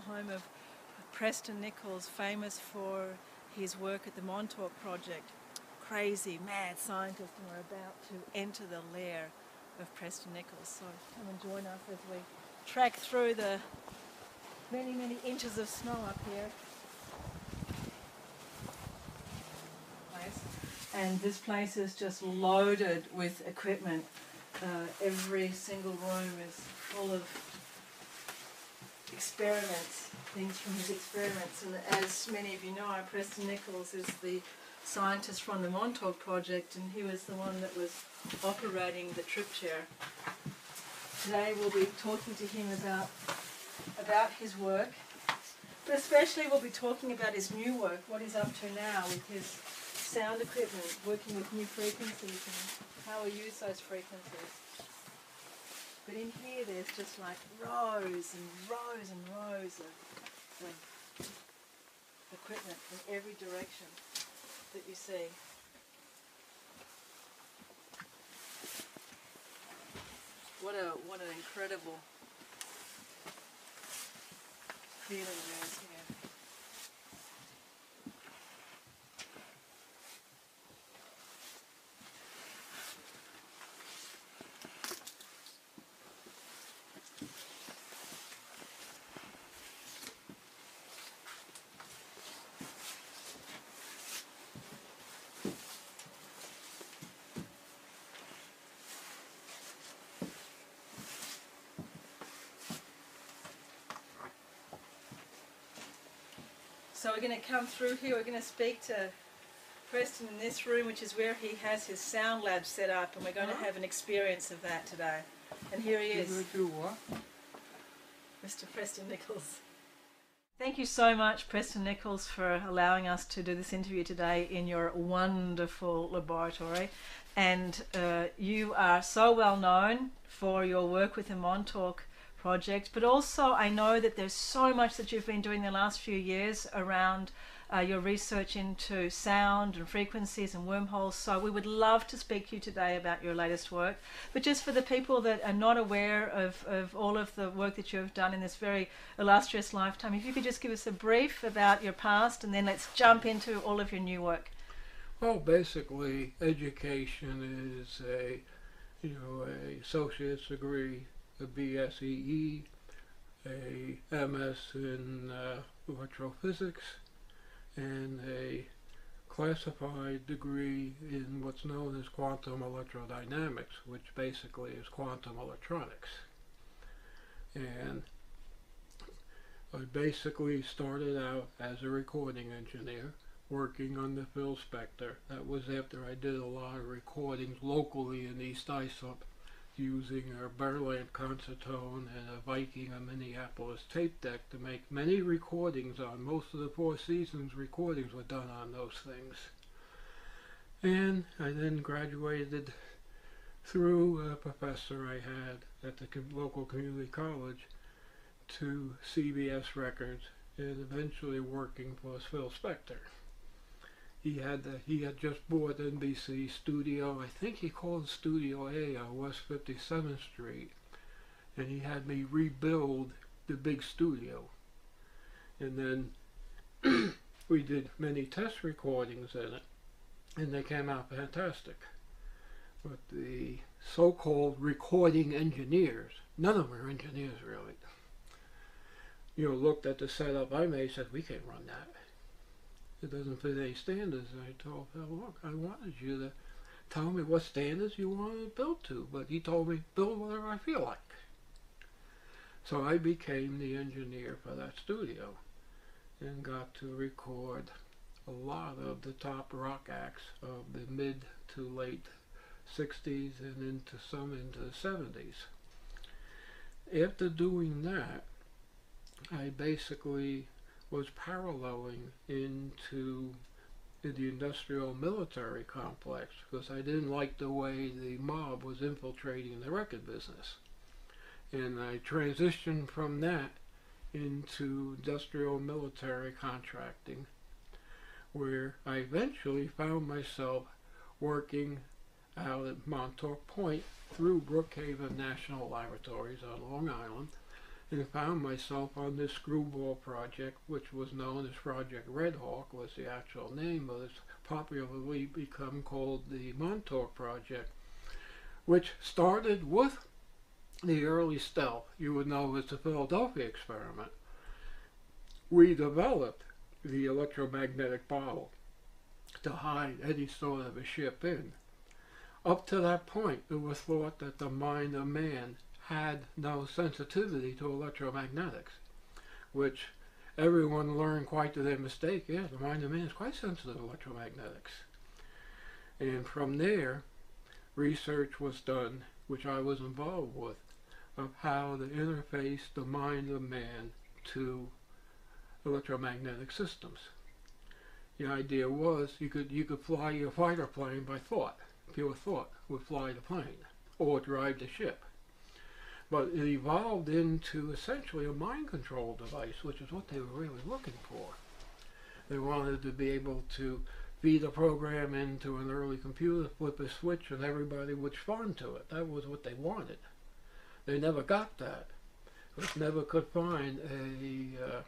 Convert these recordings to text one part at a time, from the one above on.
home of Preston Nichols, famous for his work at the Montauk Project. Crazy, mad scientist, and we're about to enter the lair of Preston Nichols. So come and join us as we track through the many, many inches of snow up here. And this place is just loaded with equipment. Every single room is full of experiments, things from his experiments. And as many of you know, Preston Nichols is the scientist from the Montauk Project, and he was the one that was operating the trip chair. Today we'll be talking to him about his work, but especially we'll be talking about his new work, what he's up to now with his sound equipment, working with new frequencies and how we use those frequencies. But in here there's just like rows and rows and rows of equipment in every direction that you see. What an incredible feeling there is here. So we're going to come through here, we're going to speak to Preston in this room, which is where he has his sound lab set up, and we're going to have an experience of that today. And here he is, Mr. Preston Nichols. Thank you so much, Preston Nichols, for allowing us to do this interview today in your wonderful laboratory. And you are so well known for your work with the Montauk Project, but also I know that there's so much that you've been doing the last few years around your research into sound and frequencies and wormholes. So we would love to speak to you today about your latest work. But just for the people that are not aware of all of the work that you have done in this very illustrious lifetime, if you could just give us a brief about your past, and then let's jump into all of your new work. Well, basically, education is a associate's degree, a BSEE, a MS in electrophysics, and a classified degree in what's known as quantum electrodynamics, which basically is quantum electronics. And I basically started out as a recording engineer working on the Phil Spector. That was after I did a lot of recordings locally in East Islip, using a Berlamp Concert-Tone and a Viking, a Minneapolis tape deck to make many recordings on. Most of the Four Seasons recordings were done on those things. And I then graduated through a professor I had at the local community college to CBS Records, and eventually working for Phil Spector. He had just bought NBC Studio, I think he called it Studio A on West 57th Street, and he had me rebuild the big studio. And then we did many test recordings in it, and they came out fantastic. But the so-called recording engineers, none of them are engineers really, looked at the setup I made and said, we can't run that. It doesn't fit any standards. And I told Phil, look, I wanted you to tell me what standards you wanted to build to, but he told me, build whatever I feel like. So I became the engineer for that studio and got to record a lot of the top rock acts of the mid to late 60s and into the 70s. After doing that, I basically was paralleling into the industrial military complex because I didn't like the way the mob was infiltrating the record business. And I transitioned from that into industrial military contracting, where I eventually found myself working out at Montauk Point through Brookhaven National Laboratories on Long Island, and found myself on this screwball project, which was known as Project Red Hawk, was the actual name, but it's popularly become called the Montauk Project, which started with the early stealth you would know as the Philadelphia experiment. We developed the electromagnetic bottle to hide any sort of a ship in. Up to that point, it was thought that the mind of man had no sensitivity to electromagnetics, which everyone learned quite to their mistake. Yeah, the mind of man is quite sensitive to electromagnetics. And from there, research was done, which I was involved with, of how to interface the mind of man to electromagnetic systems. The idea was you could fly your fighter plane by thought. Pure thought would fly the plane or drive the ship. But it evolved into essentially a mind control device, which is what they were really looking for. They wanted to be able to feed a program into an early computer, flip a switch, and everybody would respond to it. That was what they wanted. They never got that. They never could find a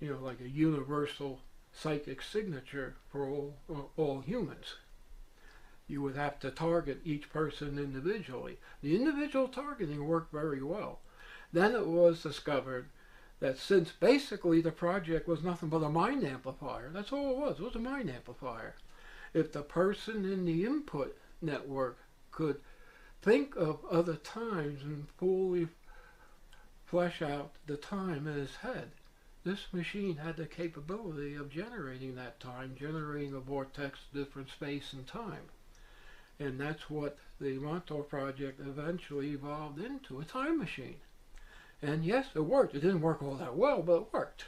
like a universal psychic signature for all humans. You would have to target each person individually. The individual targeting worked very well. Then it was discovered that since basically the project was nothing but a mind amplifier, that's all it was a mind amplifier. If the person in the input network could think of other times and fully flesh out the time in his head, this machine had the capability of generating that time, generating a vortex of different space and time. And that's what the Montauk Project eventually evolved into, a time machine. And yes, it worked. It didn't work all that well, but it worked.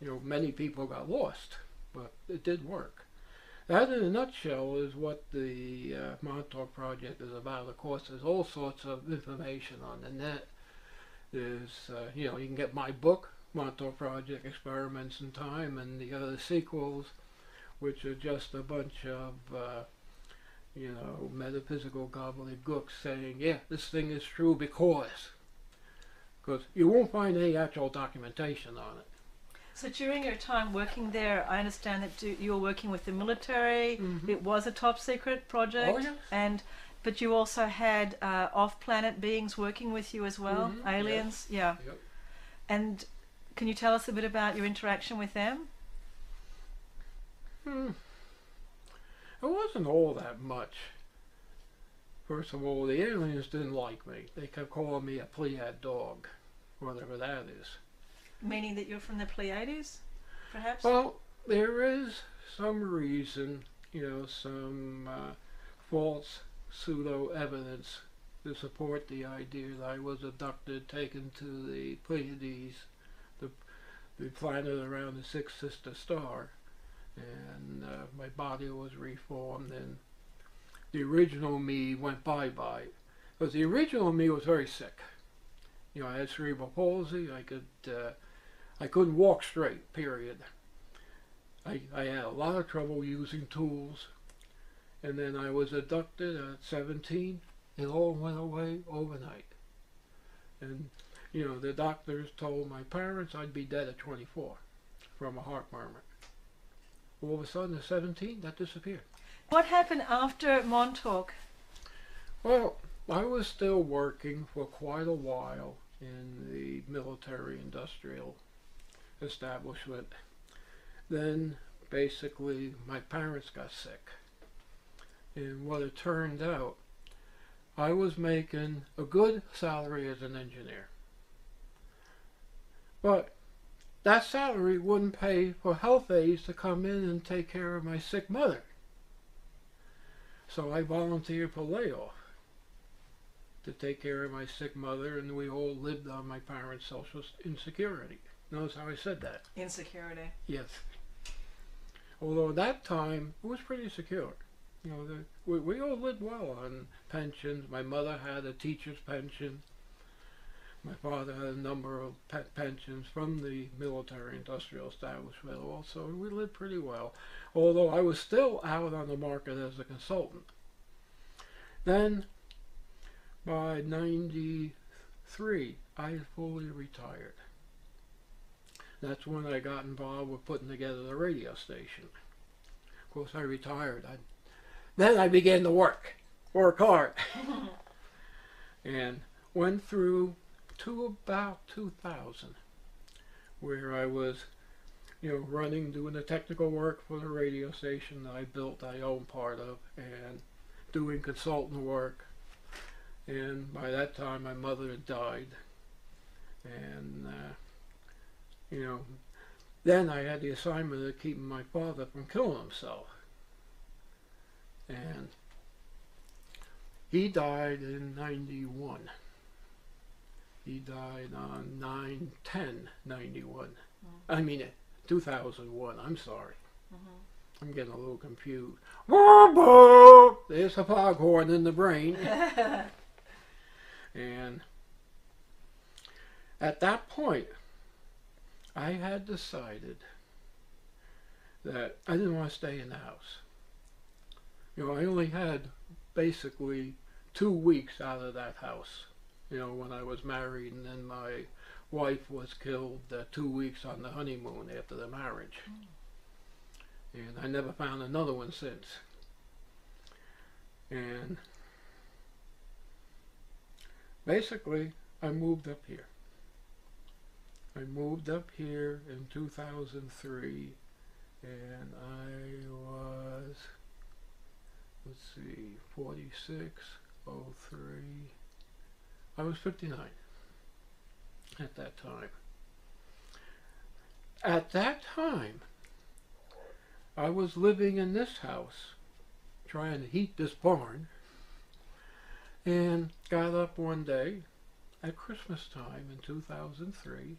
Many people got lost, but it did work. That in a nutshell is what the Montauk Project is about. Of course, there's all sorts of information on the net. There's, you can get my book, Montauk Project Experiments in Time, and the other sequels, which are just a bunch of metaphysical gobbledygook saying, yeah, this thing is true because you won't find any actual documentation on it. So during your time working there, I understand that you were working with the military. Mm-hmm. It was a top secret project. Oh, yes. But you also had off-planet beings working with you as well, mm-hmm. Aliens. Yes. Yeah. Yep. And can you tell us a bit about your interaction with them? It wasn't all that much. First of all, the aliens didn't like me. They kept calling me a Pleiad dog, whatever that is. Meaning that you're from the Pleiades, perhaps? Well, there is some reason, some false pseudo-evidence to support the idea that I was abducted, taken to the Pleiades, the planet around the sixth sister star, and my body was reformed, and the original me went bye-bye. Because the original me was very sick. I had cerebral palsy. I couldn't walk straight, period. I had a lot of trouble using tools. And then I was abducted at 17. It all went away overnight. And, the doctors told my parents I'd be dead at 24 from a heart murmur. All of a sudden, at 17, that disappeared. What happened after Montauk? Well, I was still working for quite a while in the military-industrial establishment. Then, basically, my parents got sick. And what it turned out, I was making a good salary as an engineer. But that salary wouldn't pay for health aides to come in and take care of my sick mother. So I volunteered for layoff to take care of my sick mother, and we all lived on my parents' social insecurity. Notice how I said that? Insecurity. Yes. Although at that time, it was pretty secure. We all lived well on pensions. My mother had a teacher's pension. My father had a number of pensions from the military-industrial establishment also. We lived pretty well, although I was still out on the market as a consultant. Then, by 93, 2003, I fully retired. That's when I got involved with putting together the radio station. Of course, I retired. Then I began to work hard, and went through to about 2000, where I was, running, doing the technical work for the radio station that I built, I own part of, and doing consultant work. And by that time, my mother had died, and then I had the assignment of keeping my father from killing himself. And he died in 91. He died on 9/10/91. I mean 2001, I'm sorry. I'm getting a little confused. There's a foghorn in the brain. And at that point, I had decided that I didn't want to stay in the house. I only had basically 2 weeks out of that house, when I was married, and then my wife was killed 2 weeks on the honeymoon after the marriage. And I never found another one since. And basically, I moved up here. I moved up here in 2003, and I was, 46, 03. I was 59 at that time. At that time, I was living in this house, trying to heat this barn, and got up one day at Christmas time in 2003,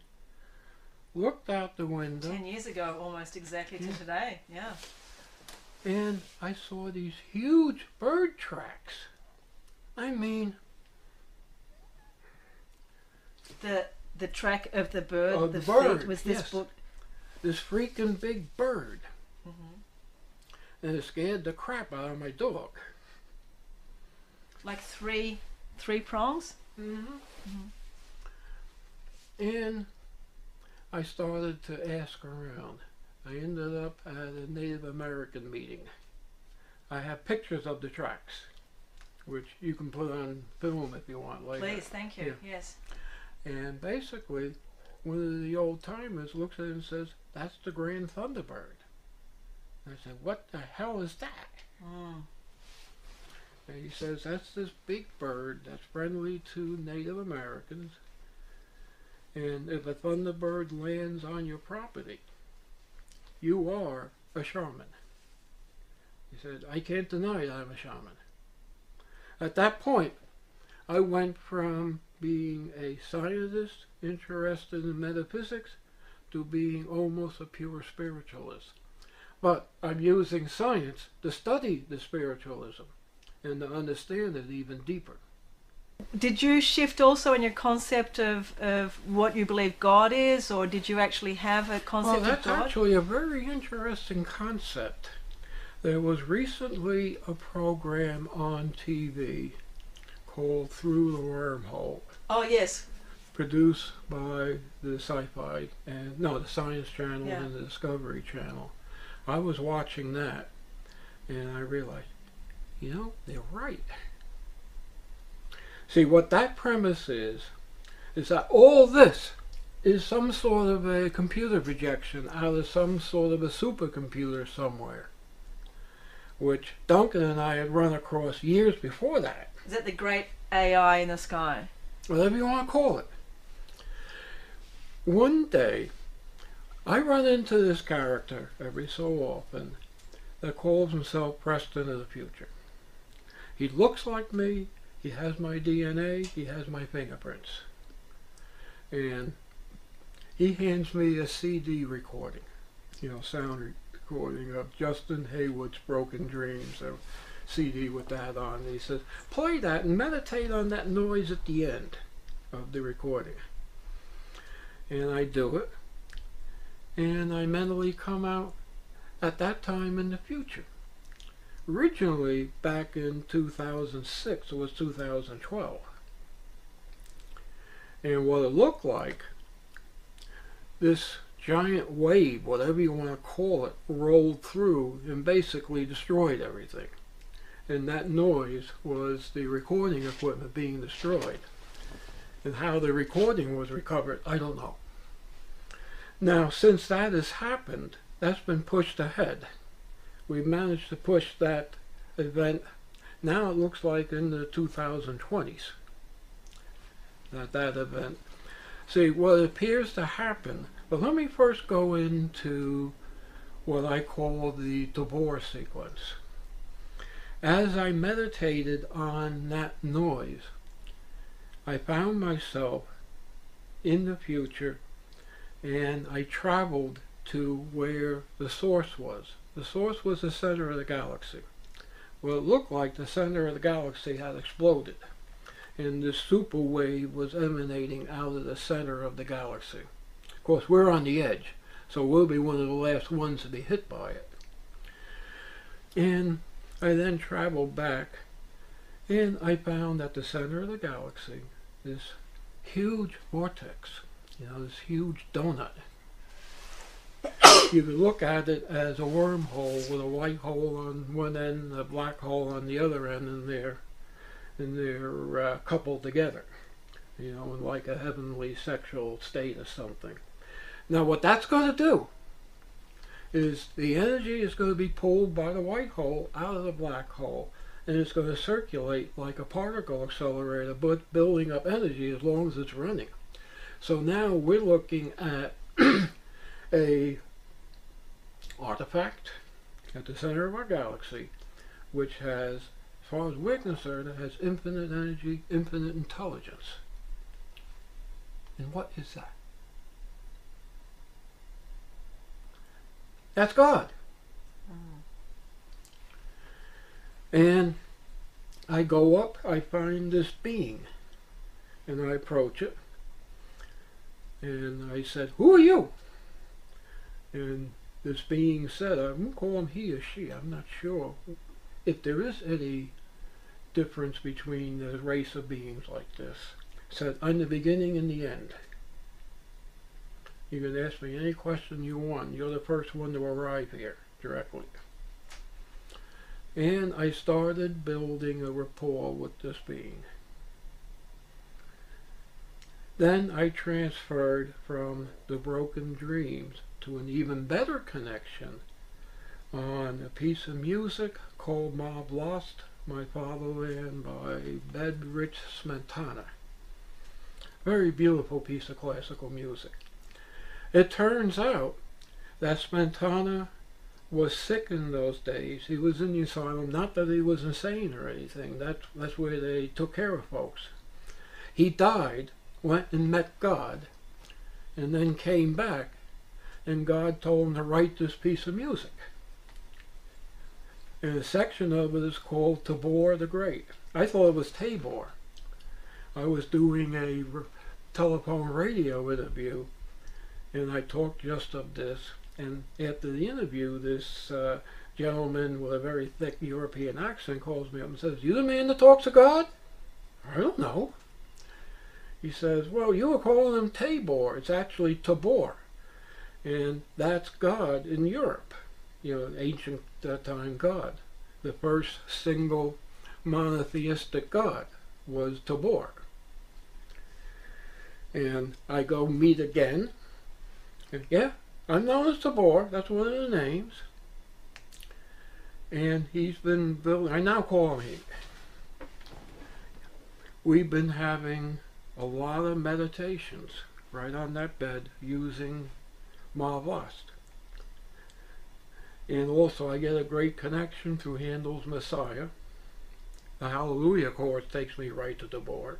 looked out the window. 10 years ago, almost exactly to today, yeah. And I saw these huge bird tracks. I mean, the track of the bird, the feet bird, was this yes. book. This freaking big bird. And it scared the crap out of my dog. Like three prongs? And I started to ask around. I ended up at a Native American meeting. I have pictures of the tracks, which you can put on film if you want later. Please, thank you. Yeah. Yes. And basically, one of the old timers looks at it and says, "That's the Grand Thunderbird." And I said, "What the hell is that?" And he says, "That's this big bird that's friendly to Native Americans. And if a thunderbird lands on your property, you are a shaman." He said, "I can't deny I'm a shaman." At that point, I went from being a scientist interested in metaphysics to being almost a pure spiritualist. But I'm using science to study the spiritualism and to understand it even deeper. Did you shift also in your concept of what you believe God is, or did you actually have a concept of God? That's actually a very interesting concept. There was recently a program on TV called Through the Wormhole. Oh, yes. Produced by the Sci-Fi and the Science Channel and the Discovery Channel. I was watching that, and I realized, they're right. See, what that premise is that all this is some sort of a computer projection out of some sort of a supercomputer somewhere, which Duncan and I had run across years before that. Is that the great AI in the sky? Whatever you want to call it. One day, I run into this character every so often that calls himself Preston of the future. He looks like me, he has my DNA, he has my fingerprints. And he hands me a CD recording, sound recording of Justin Haywood's Broken Dreams, a CD with that on. And he says, "Play that and meditate on that noise at the end of the recording." And I do it. And I mentally come out at that time in the future. Originally, back in 2006, it was 2012. And what it looked like, this giant wave, whatever you want to call it, rolled through and basically destroyed everything. And that noise was the recording equipment being destroyed. And how the recording was recovered, I don't know. Now, since that has happened, that's been pushed ahead. We've managed to push that event, now it looks like in the 2020s, that event. See, what appears to happen, but let me first go into what I call the Tabor sequence. As I meditated on that noise, I found myself in the future, and I traveled to where the source was. The source was the center of the galaxy. Well, it looked like the center of the galaxy had exploded, and this super wave was emanating out of the center of the galaxy. Of course, we're on the edge, so we'll be one of the last ones to be hit by it. And I then traveled back, and I found at the center of the galaxy this huge vortex, this huge donut. You could look at it as a wormhole with a white hole on one end and a black hole on the other end, and they're coupled together, in like a heavenly sexual state or something. Now what that's going to do is the energy is going to be pulled by the white hole out of the black hole, and it's going to circulate like a particle accelerator, but building up energy as long as it's running. So now we're looking at a artifact at the center of our galaxy, which has, as far as we're concerned, it has infinite energy, infinite intelligence. And what is that? That's God. And I go up, I find this being, and I approach it, and I said, "Who are you?" And this being said, I'm going to call him he or she, I'm not sure if there is any difference between the race of beings like this. Said, "I'm the beginning and the end. You can ask me any question you want. You're the first one to arrive here directly." And I started building a rapport with this being. Then I transferred from the broken dreams to an even better connection on a piece of music called Ma Vlast, My Fatherland by Bedrich Smetana. Very beautiful piece of classical music. It turns out that Smetana was sick in those days. He was in the asylum, not that he was insane or anything. That's where they took care of folks. He died, went and met God, and then came back, and God told him to write this piece of music. And a section of it is called Tabor the Great. I thought it was Tabor. I was doing a telephone radio interview, and I talked just of this. And after the interview, this gentleman with a very thick European accent calls me up and says, "You the man that talks to God?" "I don't know." He says, "Well, you were calling him Tabor. It's actually Tabor. And that's God in Europe. Ancient time God. The first single monotheistic God was Tabor." And I go meet again. And yeah, I'm known as Tabor. That's one of the names. And he's been building, I now call him he. We've been having a lot of meditations right on that bed using Ma Vlast. And also I get a great connection through Handel's Messiah. The Hallelujah chorus takes me right to Tabor.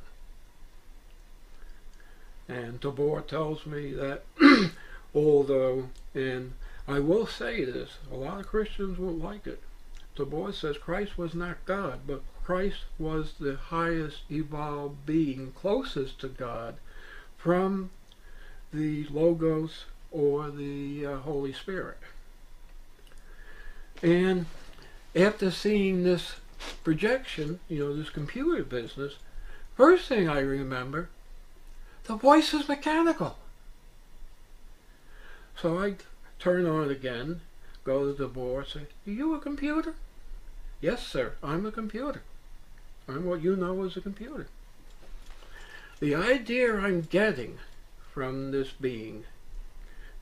And Tabor tells me that although, and I will say this, a lot of Christians won't like it. Tabor says Christ was not God, but Christ was the highest evolved being closest to God from the Logos or the Holy Spirit. And after seeing this projection, this computer business, first thing I remember, The voice is mechanical. So I turn on again, go to the board, say, are you a computer? Yes, sir, I'm a computer. I'm what you know as a computer. The idea I'm getting from this being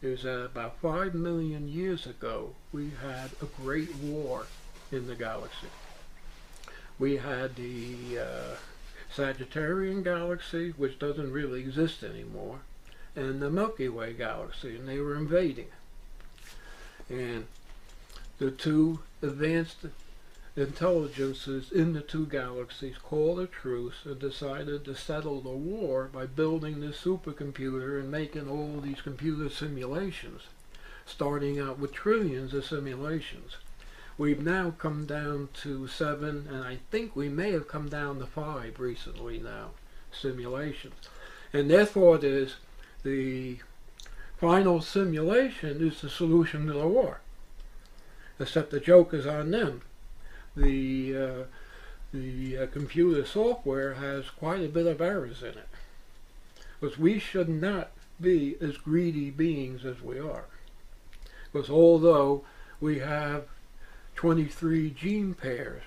is that about 5 million years ago, we had a great war in the galaxy. We had the Sagittarian galaxy, which doesn't really exist anymore, and the Milky Way galaxy, and they were invading. And the two advanced intelligences in the two galaxies called a truce and decided to settle the war by building this supercomputer and making all these computer simulations, starting out with trillions of simulations. We've now come down to 7, and I think we may have come down to 5 recently now, simulations. And their thought is the final simulation is the solution to the war. Except the joke is on them. The computer software has quite a bit of errors in it. Because we should not be as greedy beings as we are. Because although we have 23 gene pairs,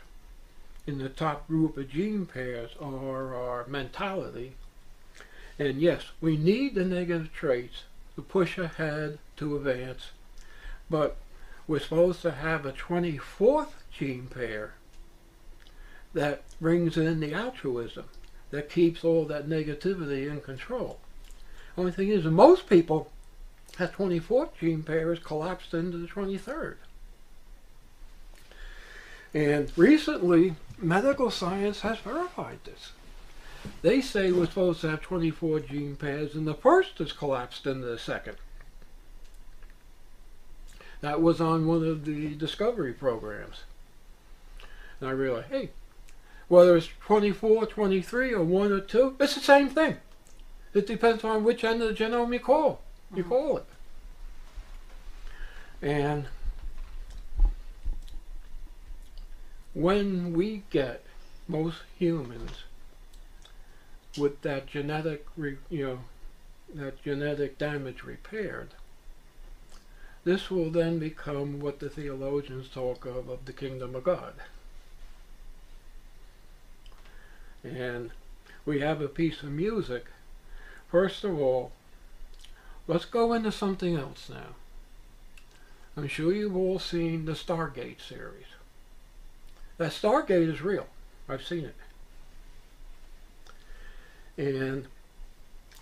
in the top group of gene pairs are our mentality. And yes, we need the negative traits to push ahead, to advance, but we're supposed to have a 24th gene pair that brings in the altruism, that keeps all that negativity in control. Only thing is, most people, that 24th gene pair is collapsed into the 23rd. And recently, medical science has verified this. They say we're supposed to have 24 gene pairs, and the first is collapsed into the second. That was on one of the discovery programs. And I realized, hey, whether it's 24, 23, or 1 or 2, it's the same thing. It depends on which end of the genome you call it. And when we get most humans with that genetic, that genetic damage repaired, this will then become what the theologians talk of the kingdom of God. And we have a piece of music. First of all, let's go into something else now. I'm sure you've all seen the Stargate series. That Stargate is real. I've seen it. And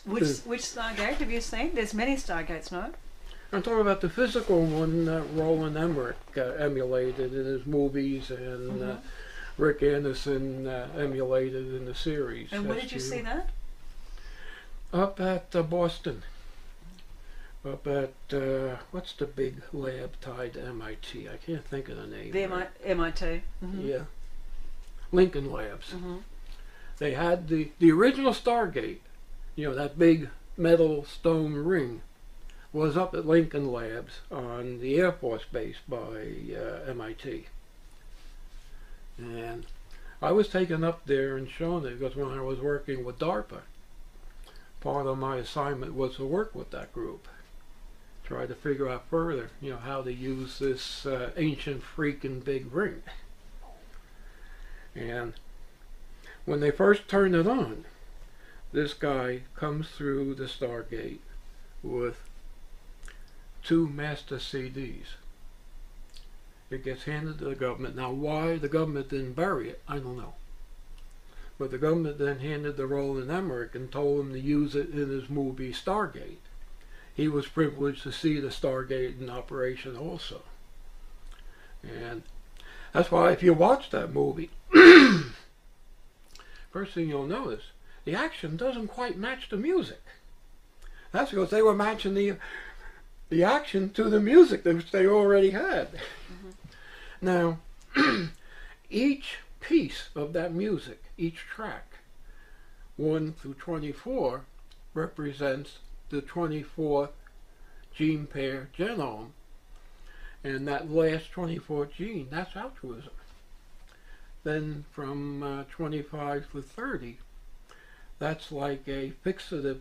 which Stargate have you seen? There's many Stargates, no? I'm talking about the physical one that Roland Emmerich emulated in his movies, and Rick Anderson emulated in the series. And where did you see that? Up at Boston. Up at, what's the big lab tied to MIT? I can't think of the name. The MIT. Yeah. Lincoln Labs. They had the original Stargate, that big metal stone ring, was up at Lincoln Labs on the Air Force Base by MIT. And I was taken up there and shown it because when I was working with DARPA, part of my assignment was to work with that group. Try to figure out further, how to use this ancient freaking big ring. And when they first turned it on, this guy comes through the Stargate with 2 master CDs. It gets handed to the government. Now, why the government didn't bury it, I don't know. But the government then handed the Roland Emmerich and told him to use it in his movie Stargate. He was privileged to see the Stargate in operation also. And that's why if you watch that movie, first thing you'll notice, the action doesn't quite match the music. That's because they were matching the action to the music that they already had. Now, each piece of that music, each track, 1 through 24, represents the 24th gene pair genome, and that last 24th gene, that's altruism. Then from 25 to 30, that's like a fixative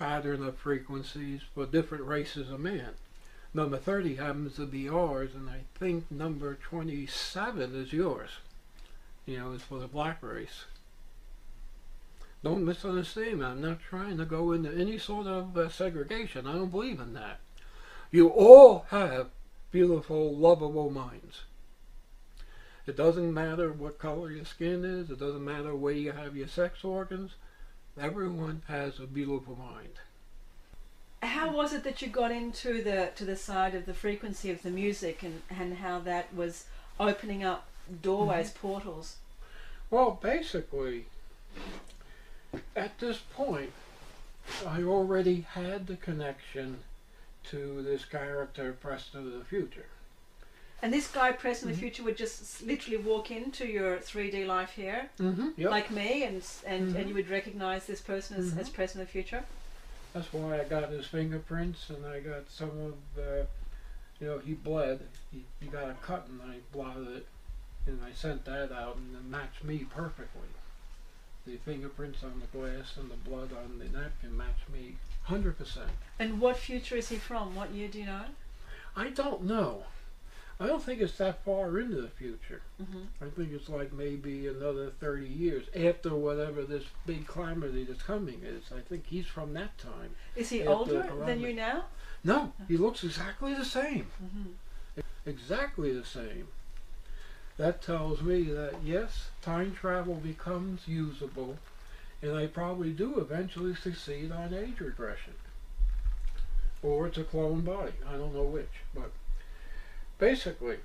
pattern of frequencies for different races of man. Number 30 happens to be ours, and I think number 27 is yours. You know, it's for the black race. Don't misunderstand me. I'm not trying to go into any sort of segregation. I don't believe in that. You all have beautiful, lovable minds. It doesn't matter what color your skin is. It doesn't matter where you have your sex organs. Everyone has a beautiful mind. How was it that you got into the side of the frequency of the music, and how that was opening up doorways, portals? Well, basically, at this point, I already had the connection to this character, Preston of the future. And this guy, Preston of the future, would just literally walk into your 3D life here, Yep. like me, and you would recognize this person as Preston of the future? That's why I got his fingerprints, and I got some of, you know, he bled. He got a cut, and I blotted it, and I sent that out, and it matched me perfectly. The fingerprints on the glass and the blood on the napkin matched me 100%. And what future is he from? What year do you know? I don't know. I don't think it's that far into the future. I think it's like maybe another 30 years after whatever this big calamity that's coming is. I think he's from that time. Is he older than you now? No, he looks exactly the same. Exactly the same. That tells me that yes, time travel becomes usable, and I probably do eventually succeed on age regression. Or it's a clone body. I don't know which, but basically,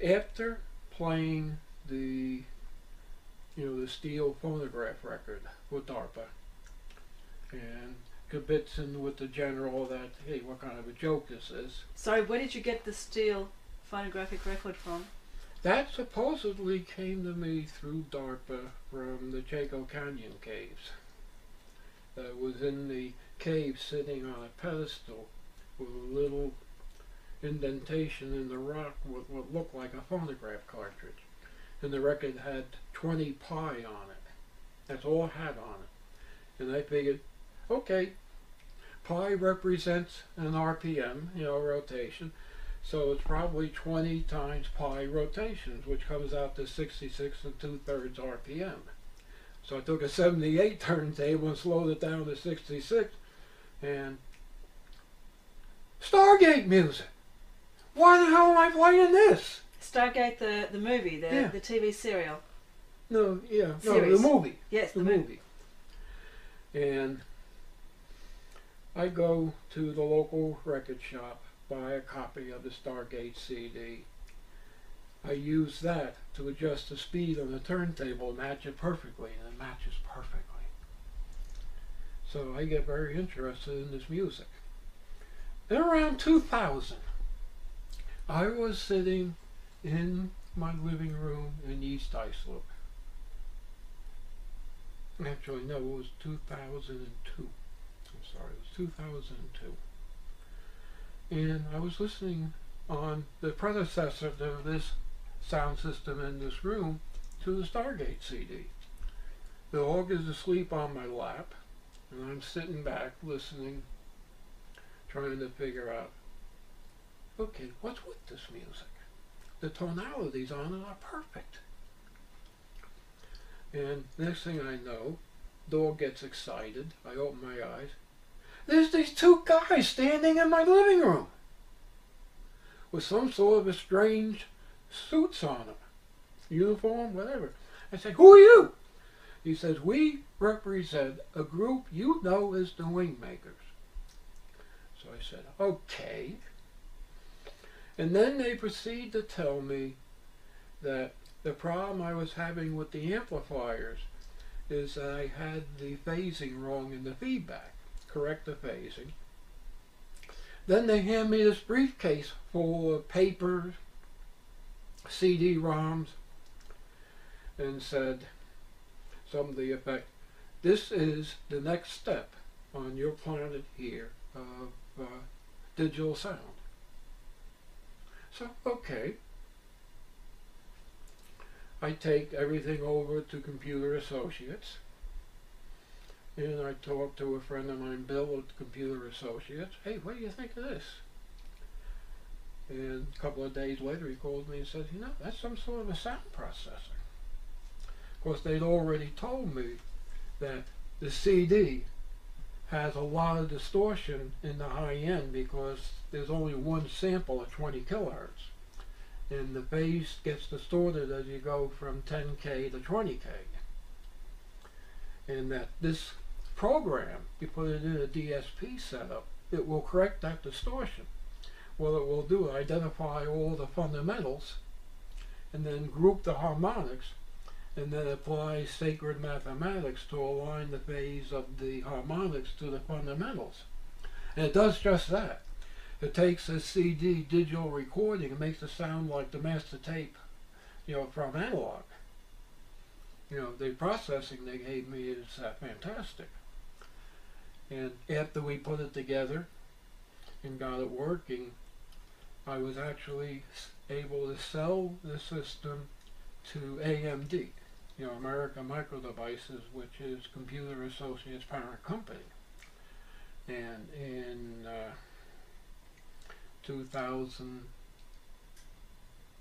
after playing the, you know, the steel phonograph record with DARPA, and kibitzing with the general that, hey, what kind of a joke this is. Sorry, where did you get the steel phonographic record from? That supposedly came to me through DARPA from the Chaco Canyon caves. That was in the cave sitting on a pedestal with a little indentation in the rock with what looked like a phonograph cartridge. And the record had 20 pi on it. That's all it had on it. And I figured, okay, pi represents an RPM, you know, rotation. So it's probably 20 times pi rotations, which comes out to 66 2/3 RPM. So I took a 78 turntable and slowed it down to 66, and Stargate music. Why the hell am I playing this? Stargate, the movie, the TV serial. No, yeah, Series. no, the movie. Yes, the movie. And I go to the local record shop, buy a copy of the Stargate CD. I use that to adjust the speed on the turntable and match it perfectly, and it matches perfectly. So I get very interested in this music. Then around 2000, I was sitting in my living room in East Islip. Actually, no, it was 2002. I'm sorry, it was 2002. And I was listening on the predecessor to this sound system in this room to the Stargate CD. The dog is asleep on my lap, and I'm sitting back listening, trying to figure out, okay, what's with this music? The tonalities on it are perfect. And next thing I know, dog gets excited. I open my eyes. There's these two guys standing in my living room with some sort of a strange suits on them, uniform, whatever. I say, who are you? He says, we represent a group you know as the Wingmakers. So I said, okay. And then they proceed to tell me that the problem I was having with the amplifiers is that I had the phasing wrong in the feedback. Correct the phasing. Then they hand me this briefcase full of papers, CD-ROMs, and said something to the effect, this is the next step on your planet here of digital sound. So, okay. I take everything over to Computer Associates, And I talked to a friend of mine, Bill, at Computer Associates. Hey, what do you think of this? And a couple of days later he called me and said, you know, that's some sort of a sound processor. Of course, they'd already told me that the CD has a lot of distortion in the high end because there's only one sample at 20 kilohertz. And the phase gets distorted as you go from 10K to 20K. And that this program, you put it in a DSP setup, it will correct that distortion. What it will do, identify all the fundamentals and then group the harmonics and then apply sacred mathematics to align the phase of the harmonics to the fundamentals. And it does just that. It takes a CD digital recording and makes it sound like the master tape, you know, from analog. You know, the processing they gave me is fantastic. And after we put it together and got it working, I was actually able to sell the system to AMD, you know, American Micro Devices, which is Computer Associates' parent company. And in 2000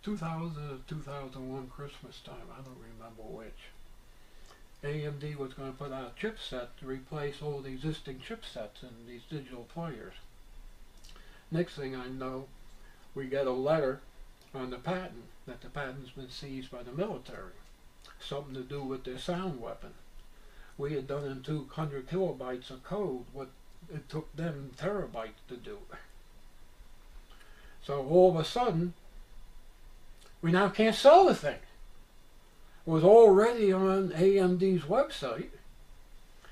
or 2001 Christmas time, I don't remember which, AMD was going to put out a chipset to replace all the existing chipsets in these digital players. Next thing I know, we get a letter on the patent that the patent's been seized by the military. Something to do with their sound weapon. We had done in 200 kilobytes of code what it took them terabytes to do. So all of a sudden, we now can't sell the thing. It was already on AMD's website,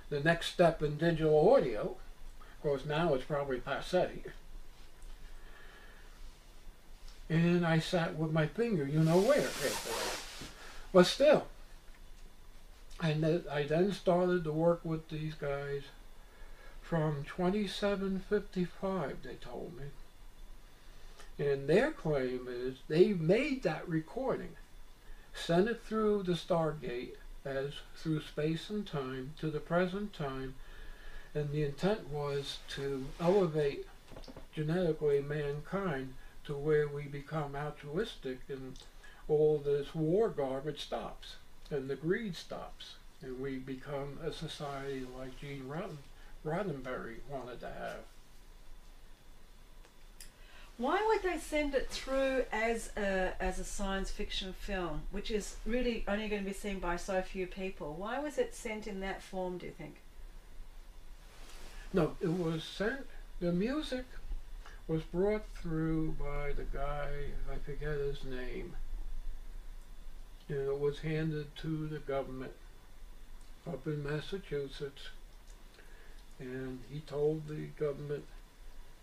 the next step in digital audio. Of course, now it's probably passé. And I sat with my finger, you know where, after that. But still, I then started to work with these guys from 2755, they told me. And their claim is they made that recording, sent it through the Stargate as through space and time to the present time, and the intent was to elevate genetically mankind to where we become altruistic and all this war garbage stops and the greed stops and we become a society like Gene Roddenberry wanted to have. Why would they send it through as a science fiction film, which is really only going to be seen by so few people? Why was it sent in that form, do you think? No, it was sent, the music was brought through by the guy, I forget his name, and it was handed to the government up in Massachusetts, and he told the government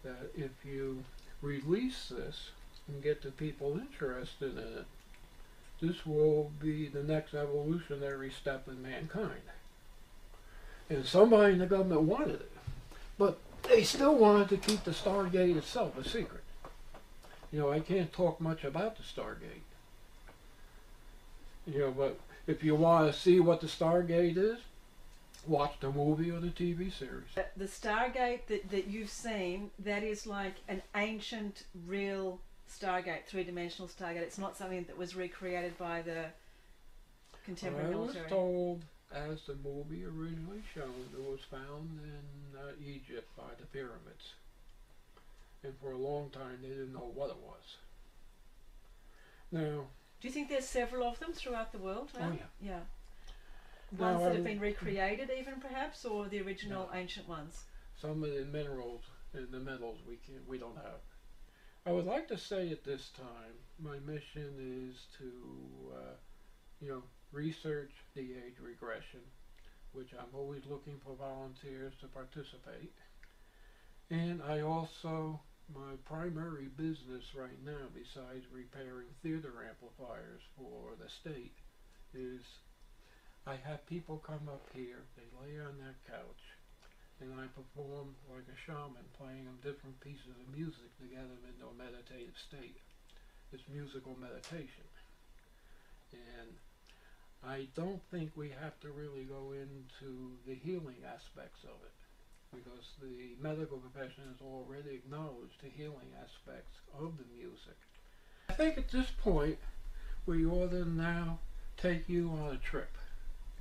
that if you release this and get the people interested in it, this will be the next evolutionary step in mankind. And somebody in the government wanted it, but they still wanted to keep the Stargate itself a secret. You know, I can't talk much about the Stargate. You know, but if you want to see what the Stargate is, watch the movie or the TV series. The Stargate that you've seen, that is like an ancient, real Stargate, three-dimensional Stargate. It's not something that was recreated by the contemporary military. I was told, as the movie originally shown, it was found in Egypt by the pyramids. And for a long time they didn't know what it was. Now, do you think there's several of them throughout the world now? Oh yeah. Yeah. Ones that have been recreated even perhaps, or the original ancient ones? Some of the minerals and the metals we don't have. I would like to say at this time, my mission is to, research the age regression, which I'm always looking for volunteers to participate. And I also, my primary business right now, besides repairing theater amplifiers for the state, is I have people come up here, they lay on that couch, and I perform like a shaman, playing them different pieces of music to get them into a meditative state. It's musical meditation. And I don't think we have to really go into the healing aspects of it, because the medical profession has already acknowledged the healing aspects of the music. I think at this point we ought to now take you on a trip.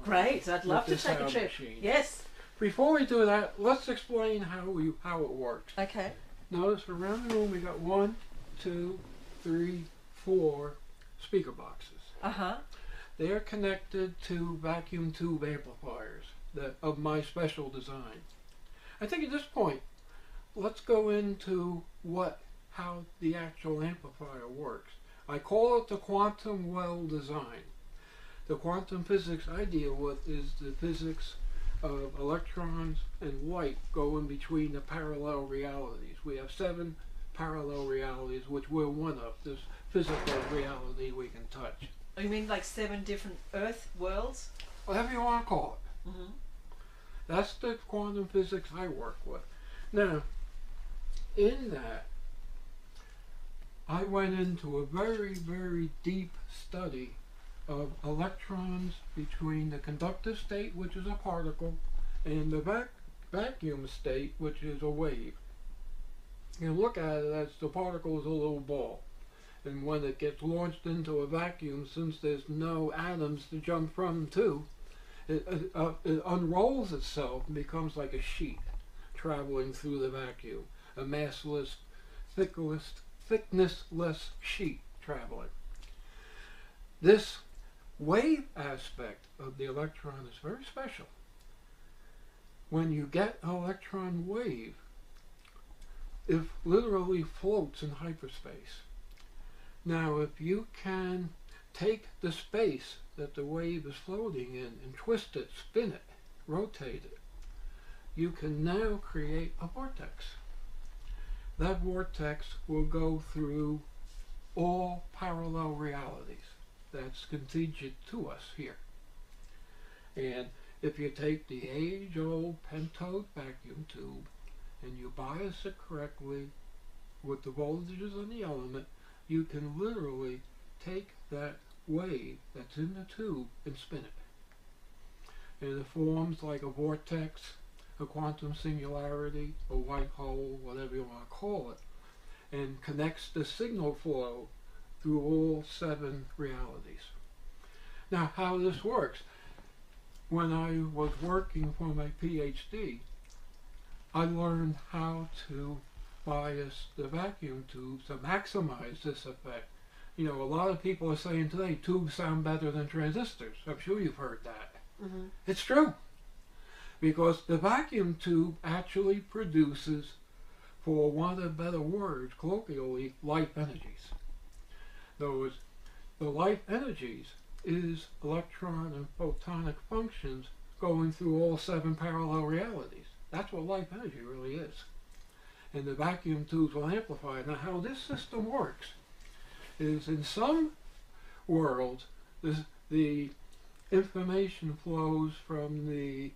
Great, I'd love to with the take a sound trip. machine. Yes. Before we do that, let's explain how it works. Okay. Notice around the room we got 1, 2, 3, 4 speaker boxes. Uh-huh. They are connected to vacuum tube amplifiers of my special design. I think at this point, let's go into how the actual amplifier works. I call it the quantum well design. The quantum physics I deal with is the physics of electrons and light going between the parallel realities. We have 7 parallel realities, which we're one of. This physical reality we can touch. You mean like 7 different Earth worlds? Whatever you want to call it. Mm-hmm. That's the quantum physics I work with. Now, in that, I went into a very, very deep study of electrons between the conductive state, which is a particle, and the vacuum state, which is a wave. You look at it as the particle is a little ball. And when it gets launched into a vacuum, since there's no atoms to jump from to, it unrolls itself and becomes like a sheet traveling through the vacuum, a massless, thicknessless sheet traveling. This wave aspect of the electron is very special. When you get an electron wave, it literally floats in hyperspace. Now, if you can take the space that the wave is floating in and twist it, spin it, rotate it, you can now create a vortex. That vortex will go through all parallel realities. That's contingent to us here. And if you take the age-old pentode vacuum tube and you bias it correctly with the voltages and the element, you can literally take that wave that's in the tube and spin it. And it forms like a vortex, a quantum singularity, a white hole, whatever you want to call it, and connects the signal flow through all 7 realities. Now, how this works. When I was working for my PhD, I learned how to bias the vacuum tubes to maximize this effect. You know, a lot of people are saying today tubes sound better than transistors. I'm sure you've heard that. Mm-hmm. It's true. Because the vacuum tube actually produces, for want of better words, colloquially, life energies. The life energies is electron and photonic functions going through all 7 parallel realities. That's what life energy really is. And the vacuum tubes will amplify it. Now, how this system works is in some worlds, the information flows from the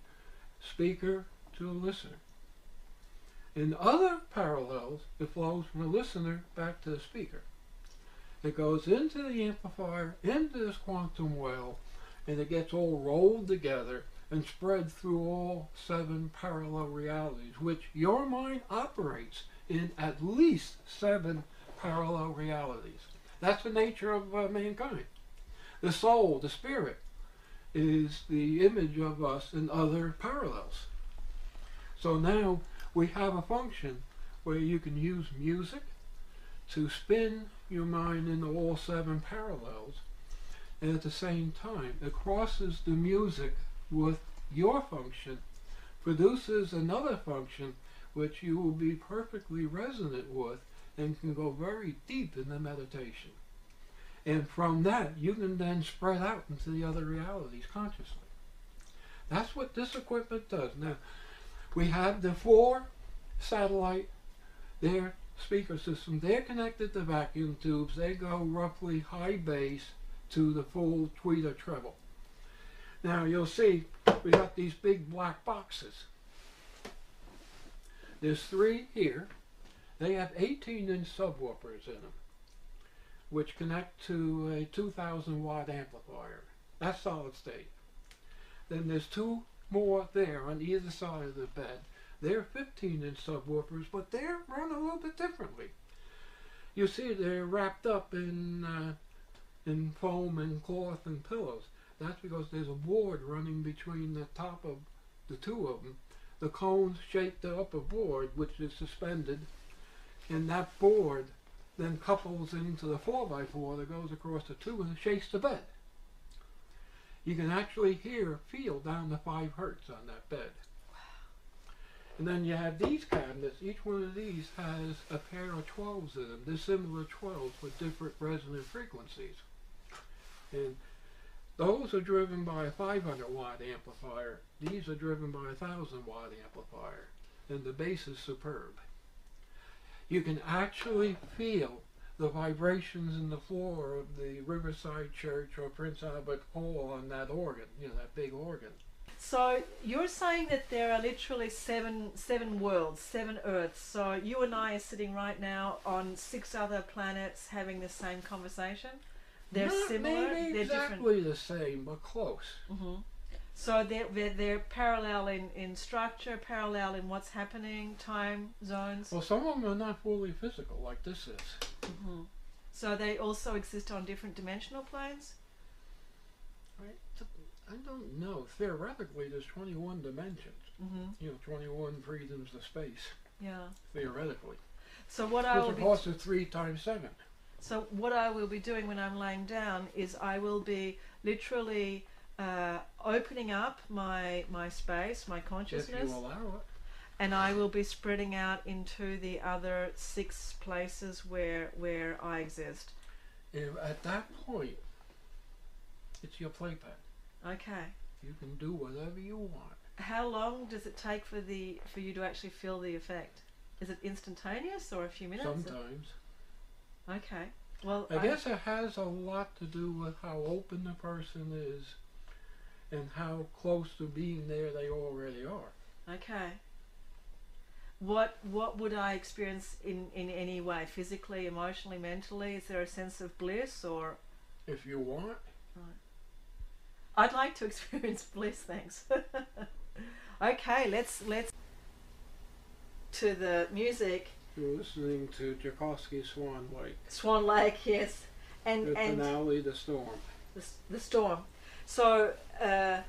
speaker to the listener. In other parallels, it flows from the listener back to the speaker. It goes into the amplifier, into this quantum well, and it gets all rolled together and spread through all 7 parallel realities, which your mind operates in at least 7 parallel realities. That's the nature of mankind. The soul, the spirit, is the image of us in other parallels. So now we have a function where you can use music to spin your mind into all 7 parallels, and at the same time it crosses the music with your function, produces another function which you will be perfectly resonant with and can go very deep in the meditation. And from that you can then spread out into the other realities consciously. That's what this equipment does. Now, we have the 4 satellite, their speaker system. They're connected to vacuum tubes. They go roughly high bass to the full tweeter treble. Now you'll see we got these big black boxes. There's 3 here. They have 18-inch subwoofers in them, which connect to a 2,000 watt amplifier. That's solid state. Then there's two more there on either side of the bed. They're 15-inch subwoofers, but they're run a little bit differently. You see, they're wrapped up in foam and cloth and pillows. That's because there's a board running between the top of the two of them. The cones shape the upper board, which is suspended, and that board then couples into the 4x4 that goes across the two and shakes the bed. You can actually feel down to 5 hertz on that bed. And then you have these cabinets. Each one of these has a pair of 12s in them. They're similar 12s with different resonant frequencies. And those are driven by a 500 watt amplifier. These are driven by a 1000 watt amplifier. And the bass is superb. You can actually feel the vibrations in the floor of the Riverside Church or Prince Albert Hall on that organ, that big organ. So you're saying that there are literally seven worlds, 7 Earths. So you and I are sitting right now on 6 other planets having the same conversation. They're Not similar. maybe they're exactly different. the same, but close. Mm-hmm. So they're parallel in structure, parallel in what's happening, time zones. Well, some of them are not fully physical, like this is. Mm-hmm. So they also exist on different dimensional planes? I don't know. Theoretically, there's 21 dimensions. Mm-hmm. 21 freedoms of space. Yeah. Theoretically. So what I will Which of course is 3 times 7. So what I will be doing when I'm laying down is I will be literally opening up my space, my consciousness. If you allow it. And I will be spreading out into the other 6 places where I exist. And at that point, it's your playpen. Okay. You can do whatever you want. How long does it take for you to actually feel the effect? Is it instantaneous or a few minutes? Sometimes. Okay. Well, I guess it has a lot to do with how open the person is and how close to being there they already are. Okay. What would I experience in any way? Physically, emotionally, mentally? Is there a sense of bliss or? If you want. Right. I'd like to experience bliss, thanks. Okay, let's to the music. You're listening to Tchaikovsky's Swan Lake. Swan Lake, yes, and The finale, The Storm. The Storm. So I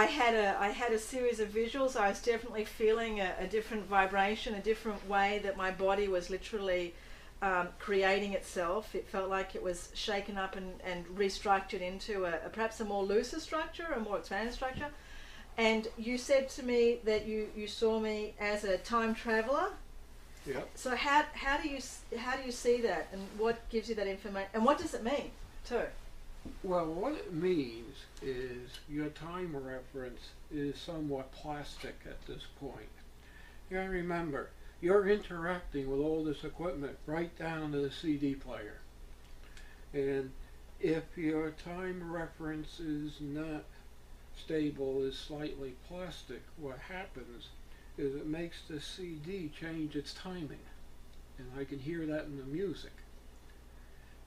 had a series of visuals. I was definitely feeling a different vibration, a different way that my body was literally creating itself. It felt like it was shaken up and restructured into perhaps a more looser structure, a more expanded structure. And you said to me that you saw me as a time traveler. Yeah. So how do you see that, and what gives you that information, and what does it mean too? Well, what it means is your time reference is somewhat plastic at this point. You gotta remember, you're interacting with all this equipment right down to the CD player. And if your time reference is not stable, is slightly plastic, what happens is it makes the CD change its timing. And I can hear that in the music.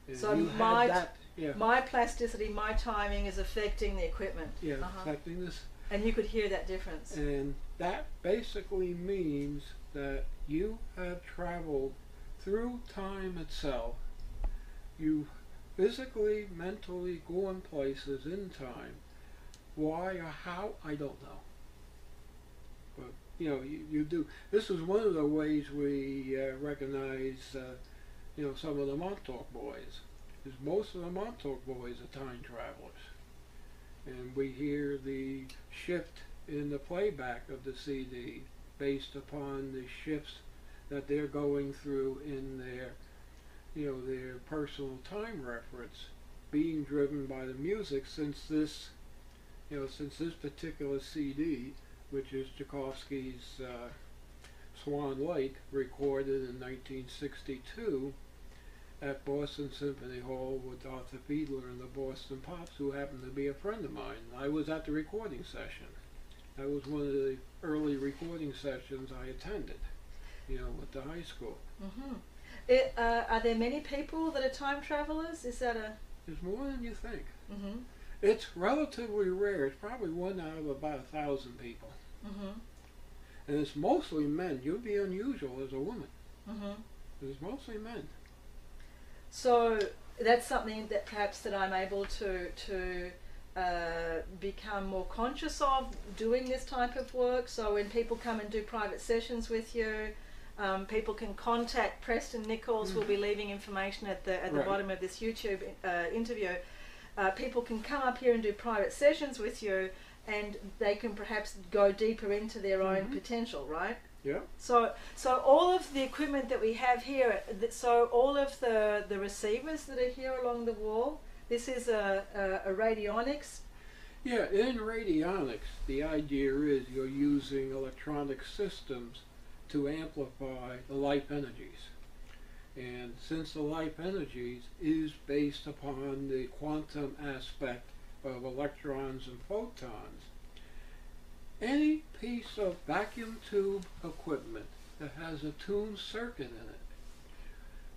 And So you had that, yeah. my plasticity, my timing is affecting the equipment. Yeah, affecting this. And you could hear that difference. And that basically means that you have traveled through time itself. You physically, mentally gone places in time. Why or how, I don't know. But, you do. This is one of the ways we recognize, some of the Montauk boys. Because most of the Montauk boys are time travelers. And we hear the shift in the playback of the CD based upon the shifts that they're going through in their, their personal time reference being driven by the music, since this particular CD, which is Tchaikovsky's Swan Lake, recorded in 1962 at Boston Symphony Hall with Arthur Fiedler and the Boston Pops, who happened to be a friend of mine. I was at the recording session. That was one of the early recording sessions I attended, with the high school. Mm-hmm. Are there many people that are time travelers? Is that a... It's more than you think. Mm-hmm. It's relatively rare. It's probably 1 out of about 1,000 people. Mm-hmm. And it's mostly men. You'd be unusual as a woman. Mm-hmm. It's mostly men. So that's something that perhaps that I'm able to become more conscious of doing this type of work. So when people come and do private sessions with you, people can contact Preston Nichols. We'll be leaving information at the Right. bottom of this YouTube interview. People can come up here and do private sessions with you, and they can perhaps go deeper into their own potential, right? Yeah. So all of the equipment that we have here, so all of the receivers that are here along the wall, this is a radionics. Yeah, in radionics, the idea is you're using electronic systems to amplify the life energies. And since the life energies is based upon the quantum aspect of electrons and photons, any piece of vacuum tube equipment that has a tuned circuit in it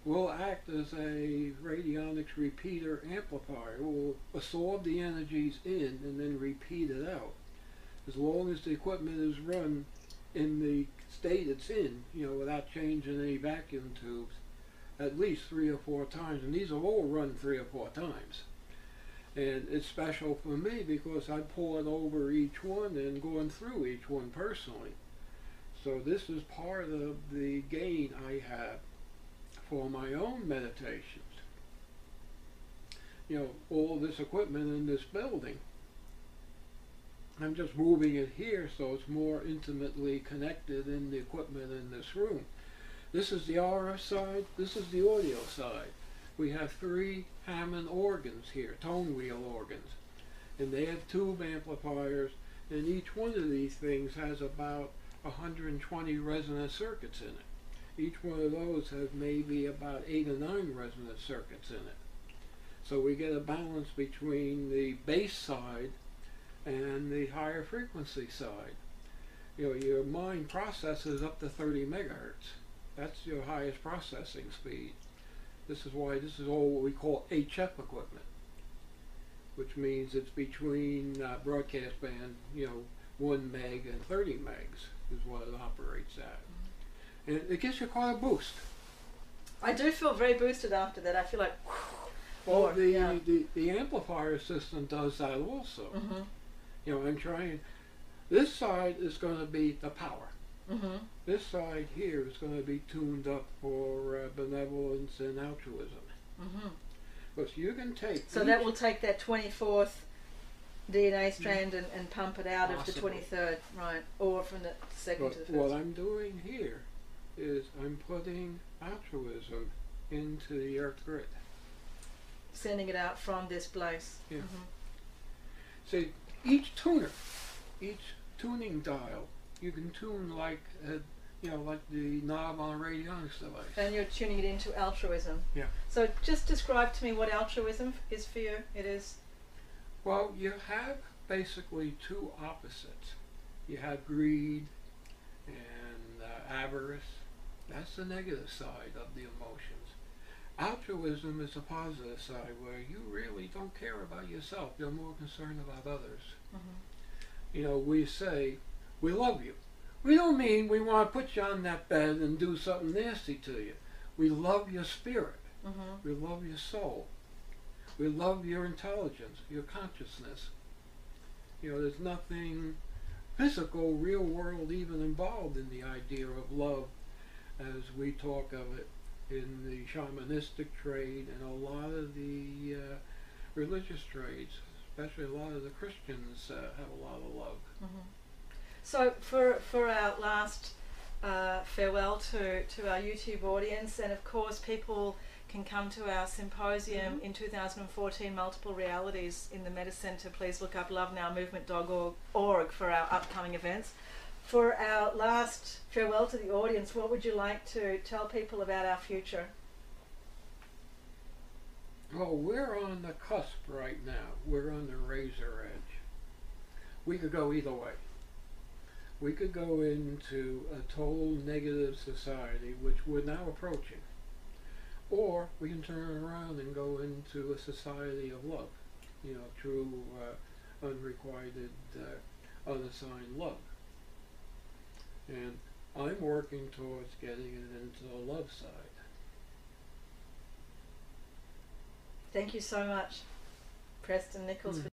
will act as a radionics repeater amplifier. It will absorb the energies in and then repeat it out. As long as the equipment is run in the state it's in, without changing any vacuum tubes, at least 3 or 4 times. And these will all run 3 or 4 times. And it's special for me because I poured over each one and going through each one personally. So this is part of the gain I have for my own meditations. All this equipment in this building, I'm just moving it here so it's more intimately connected in the equipment in this room. This is the RF side, this is the audio side. We have 3 Hammond organs here, tone wheel organs. And they have tube amplifiers, and each one of these things has about 120 resonant circuits in it. Each one of those has maybe about 8 or 9 resonant circuits in it. So we get a balance between the bass side and the higher frequency side. Your mind processes up to 30 megahertz. That's your highest processing speed. This is why this is all what we call HF equipment, which means it's between broadcast band, 1 meg and 30 megs is what it operates at. And it gives you quite a boost. I do feel very boosted after that. I feel like, well, the amplifier system does that also. I'm trying. This side is going to be the power. This side here is going to be tuned up for benevolence and altruism. But you can take. So that will take that 24th DNA strand and pump it out of the 23rd, right? Or from the second to the first. What I'm doing here is I'm putting altruism into the earth grid. Sending it out from this place. Yeah. See, each tuner, each tuning dial, you can tune like like the knob on a radionics device. And you're tuning it into altruism. Yeah. So just describe to me what altruism is for you. It is. Well, you have basically 2 opposites. You have greed and avarice. That's the negative side of the emotions. Altruism is the positive side, where you really don't care about yourself. You're more concerned about others. We say, we love you. We don't mean we want to put you on that bed and do something nasty to you. We love your spirit. We love your soul. We love your intelligence, your consciousness. There's nothing physical, real world even involved in the idea of love as we talk of it in the shamanistic trade and a lot of the religious trades, especially a lot of the Christians have a lot of love. So for our last farewell to our YouTube audience, and of course people can come to our symposium in 2014, Multiple Realities in the Meta Center. Please look up lovenowmovement.org for our upcoming events. For our last farewell to the audience, what would you like to tell people about our future? Well, we're on the cusp right now. We're on the razor edge. We could go either way. We could go into a total negative society, which we're now approaching, or we can turn it around and go into a society of love, you know, true unrequited, unassigned love. And I'm working towards getting it into the love side. Thank you so much, Preston Nichols, for